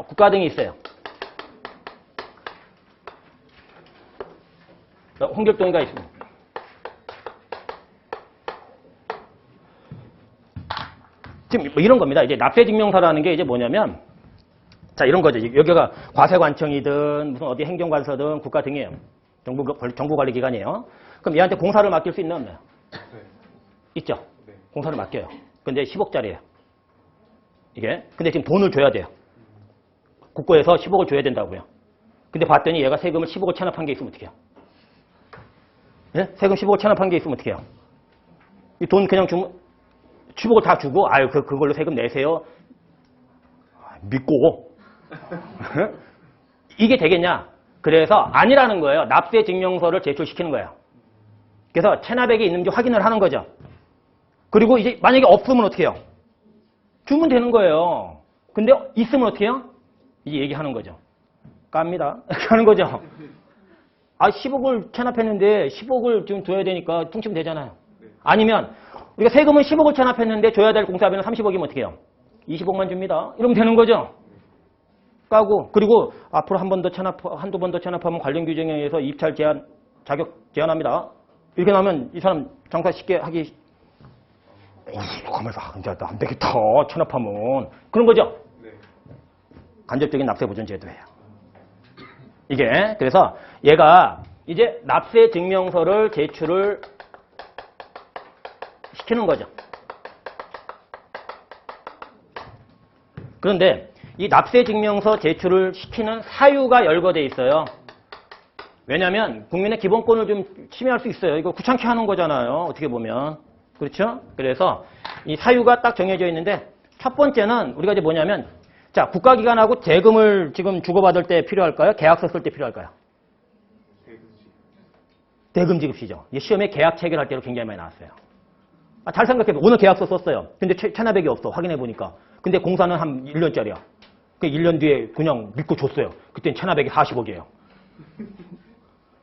국가 등이 있어요. 홍길동이가 있습니다. 지금 뭐 이런 겁니다. 이제 납세증명서라는 게 이제 뭐냐면, 자, 이런 거죠. 여기가 과세관청이든 무슨 어디 행정관서든 국가 등이에요. 정부관리기관이에요. 그럼 얘한테 공사를 맡길 수 있나 없나요? 네. 있죠. 네. 공사를 맡겨요. 근데 10억짜리예요. 이게. 근데 지금 돈을 줘야 돼요. 국고에서 10억을 줘야 된다고요. 근데 봤더니 얘가 세금을 10억을 체납한 게 있으면 어떻게 해요? 예? 세금 10억을 체납한 게 있으면 어떻게 해요? 이 돈 그냥 주면 10억을 다 주고 아유 그걸로 세금 내세요. 믿고 이게 되겠냐? 그래서 아니라는 거예요. 납세 증명서를 제출시키는 거예요. 그래서 체납액이 있는지 확인을 하는 거죠. 그리고 이제 만약에 없으면 어떻게 해요? 주면 되는 거예요. 근데 있으면 어떻게 해요? 이제 얘기하는 거죠. 깝니다. 이렇게 하는 거죠. 10억을 체납했는데 10억을 좀 줘야 되니까 퉁치면 되잖아요. 아니면 우리가 세금은 10억을 체납했는데 줘야 될 공사비는 30억이면 어떻게 해요? 20억만 줍니다. 이러면 되는 거죠. 까고 그리고 앞으로 한두 번 더 체납하면 관련 규정에 의해서 입찰 제한, 자격 제한합니다. 이렇게 나오면 이 사람 장사 쉽게 하기 가면서 이제 안 되겠다. 체납하면 그런 거죠. 네. 간접적인 납세 보전 제도예요. 이게 그래서 얘가 이제 납세 증명서를 제출을 시키는 거죠. 그런데 이 납세 증명서 제출을 시키는 사유가 열거돼 있어요. 왜냐하면 국민의 기본권을 좀 침해할 수 있어요. 이거 귀찮게 하는 거잖아요. 어떻게 보면. 그렇죠? 그래서 이 사유가 딱 정해져 있는데 첫 번째는 우리가 이제 뭐냐면 자, 국가기관하고 대금을 지금 주고받을 때 필요할까요? 계약서 쓸 때 필요할까요? 대금 지급시죠. 시험에 계약 체결할 때로 굉장히 많이 나왔어요. 잘 생각해봐. 오늘 계약서 썼어요. 근데 체납액이 없어. 확인해보니까. 근데 공사는 한 1년짜리야. 그 1년 뒤에 그냥 믿고 줬어요. 그땐 체납액이 40억이에요.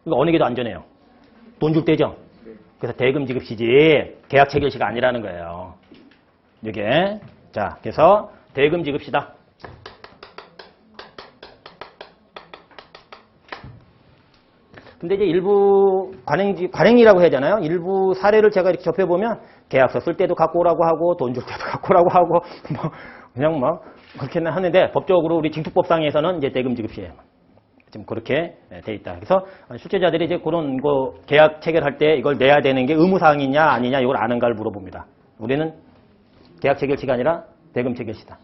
이거 어느 게 더 안전해요? 돈 줄 때죠? 그래서 대금 지급시지 계약 체결시가 아니라는 거예요. 이게. 자, 그래서 대금 지급시다. 근데 이제 일부 관행이라고 해야 되나요? 일부 사례를 제가 이렇게 접해보면 계약서 쓸 때도 갖고 오라고 하고 돈 줄 때도 갖고 오라고 하고 뭐 그냥 뭐 그렇게는 하는데 법적으로 우리 징투법상에서는 이제 대금 지급시에 지금 그렇게 돼 있다. 그래서 출제자들이 이제 그런 거 계약 체결할 때 이걸 내야 되는 게 의무사항이냐 아니냐 이걸 아는가를 물어봅니다. 우리는 계약 체결시가 아니라 대금 체결시다.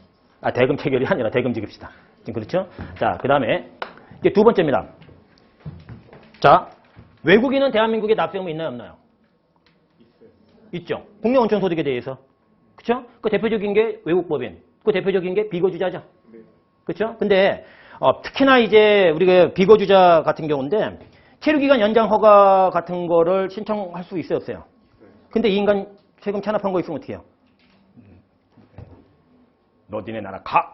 대금 체결이 아니라 대금 지급시다. 지금 그렇죠? 자, 그 다음에 이게 두 번째입니다. 자, 외국인은 대한민국에 납세 의무 있나요, 없나요? 있어요. 있죠. 국내원천소득에 대해서. 그렇죠? 그 대표적인 게 외국법인. 그 대표적인 게 비거주자죠. 네. 그렇죠? 근데 특히나 이제 우리가 비거주자 같은 경우인데 체류기간 연장 허가 같은 거를 신청할 수 있어요, 없어요? 근데 이 인간 세금 체납한 거 있으면 어떻게 해요? 너 니네 나라 가!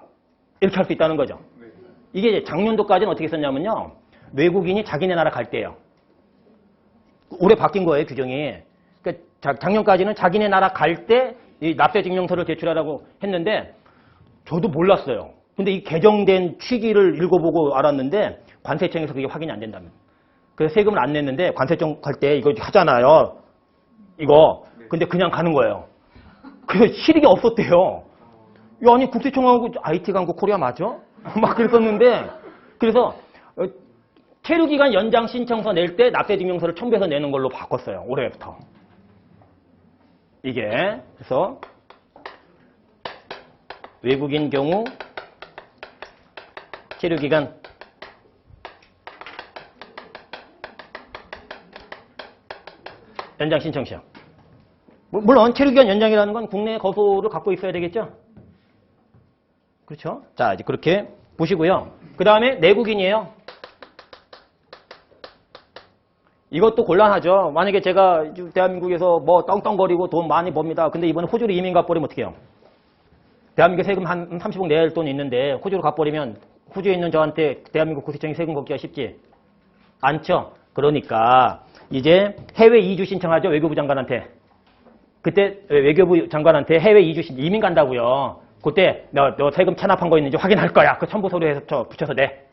이렇게 할 수 있다는 거죠. 네. 이게 이제 작년도까지는 어떻게 했었냐면요. 외국인이 자기네 나라 갈 때요. 올해 바뀐 거예요, 규정이. 그러니까 작년까지는 자기네 나라 갈 때 이 납세 증명서를 제출하라고 했는데 저도 몰랐어요. 근데 이 개정된 취지를 읽어보고 알았는데 관세청에서 그게 확인이 안 된다면. 그래서 세금을 안 냈는데 관세청 갈 때 이거 하잖아요. 이거. 근데 그냥 가는 거예요. 그래서 실익이 없었대요. 야, 아니 국세청하고 IT 광고 코리아 맞아? 막 그랬었는데 그래서 체류기간 연장 신청서 낼 때 납세증명서를 첨부해서 내는 걸로 바꿨어요. 올해부터. 이게 그래서 외국인 경우 체류기간 연장 신청 시험. 물론 체류기간 연장이라는 건 국내 거소를 갖고 있어야 되겠죠? 그렇죠? 자, 이제 그렇게 보시고요. 그 다음에 내국인이에요. 이것도 곤란하죠. 만약에 제가 대한민국에서 뭐 떵떵거리고 돈 많이 법니다. 근데 이번에 호주로 이민 가버리면 어떻게 해요? 대한민국에 세금 한 30억 낼 돈이 있는데 호주로 가버리면 호주에 있는 저한테 대한민국 국세청이 세금 걷기가 쉽지 않죠. 그러니까 이제 해외 이주 신청하죠. 외교부 장관한테. 그때 외교부 장관한테 해외 이주 이민 간다고요. 그때 너 세금 체납한 거 있는지 확인할 거야. 그 첨부 서류에 붙여서 내.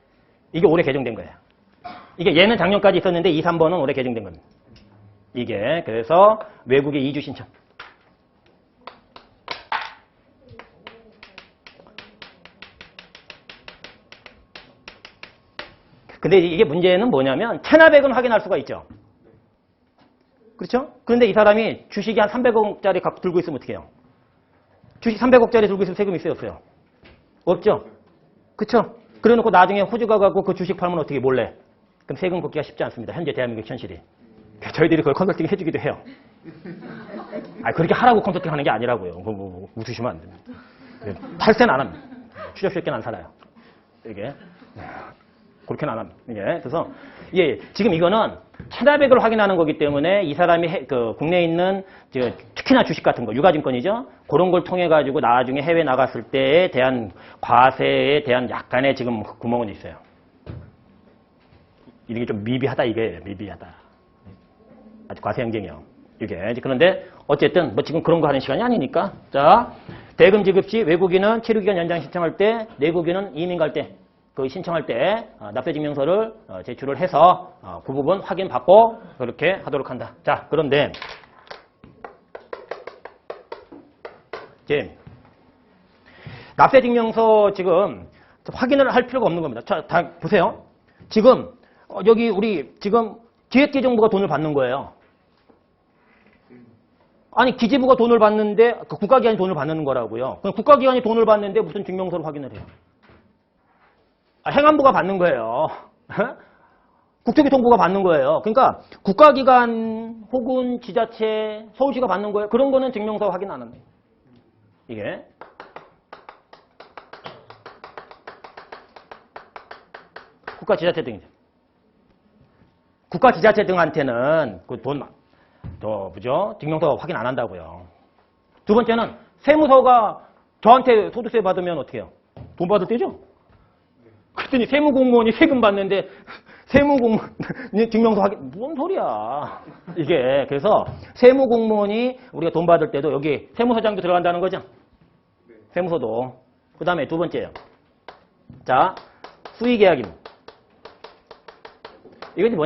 이게 올해 개정된 거예요. 이게 얘는 작년까지 있었는데 2, 3번은 올해 개정된 겁니다. 이게 그래서 외국의 이주 신청. 근데 이게 문제는 뭐냐면 체납액은 확인할 수가 있죠. 그렇죠? 그런데 이 사람이 주식이 한 300억짜리 갖고 들고 있으면 어떻게 해요? 주식 300억짜리 들고 있으면 세금 있어요, 없어요? 없죠? 그렇죠? 그래 놓고 나중에 호주 가갖고 그 주식 팔면 어떻게 몰래? 그럼 세금 걷기가 쉽지 않습니다. 현재 대한민국 현실이. 저희들이 그걸 컨설팅 해주기도 해요. 아니, 그렇게 하라고 컨설팅 하는 게 아니라고요. 웃으시면 안 됩니다. 탈세는 안 합니다. 취업시켜는 안 살아요. 이게. 그렇게는 안 합니다. 이게. 그래서, 예, 지금 이거는 체납액을 확인하는 거기 때문에 이 사람이 국내에 있는, 특히나 주식 같은 거, 유가증권이죠? 그런 걸 통해가지고 나중에 해외 나갔을 때에 대한 과세에 대한 약간의 지금 구멍은 있어요. 이게 좀 미비하다, 이게. 미비하다. 아주 과세 행정이요. 이게. 그런데 어쨌든 뭐 지금 그런 거 하는 시간이 아니니까. 자, 대금 지급 시 외국인은 체류기간 연장 신청할 때, 내국인은 이민 갈 때, 그 신청할 때 납세증명서를 제출을 해서 그 부분 확인받고 그렇게 하도록 한다. 자, 그런데 이제 납세증명서 지금 확인을 할 필요가 없는 겁니다. 자, 다 보세요. 지금 여기 우리 지금 기획재정부가 돈을 받는 거예요. 아니, 기재부가 돈을 받는데 그 국가기관이 돈을 받는 거라고요. 그럼 국가기관이 돈을 받는데 무슨 증명서를 확인을 해요? 행안부가 받는 거예요. 국토교통부가 받는 거예요. 그러니까 국가기관 혹은 지자체, 서울시가 받는 거예요. 그런 거는 증명서 확인 안 합니다. 이게. 국가지자체 등이죠. 국가지자체 등한테는 그 돈, 그죠? 증명서 확인 안 한다고요. 두 번째는 세무서가 저한테 소득세 받으면 어떻게 해요? 돈 받을 때죠? 그랬더니 세무공무원이 세금 받는데 세무공무원이 증명서 확인, 뭔 소리야. 이게. 그래서 세무공무원이 우리가 돈 받을 때도 여기 세무서장도 들어간다는 거죠? 세무서도. 그 다음에 두 번째요. 자, 수의계약입니다. 이것이 뭐냐?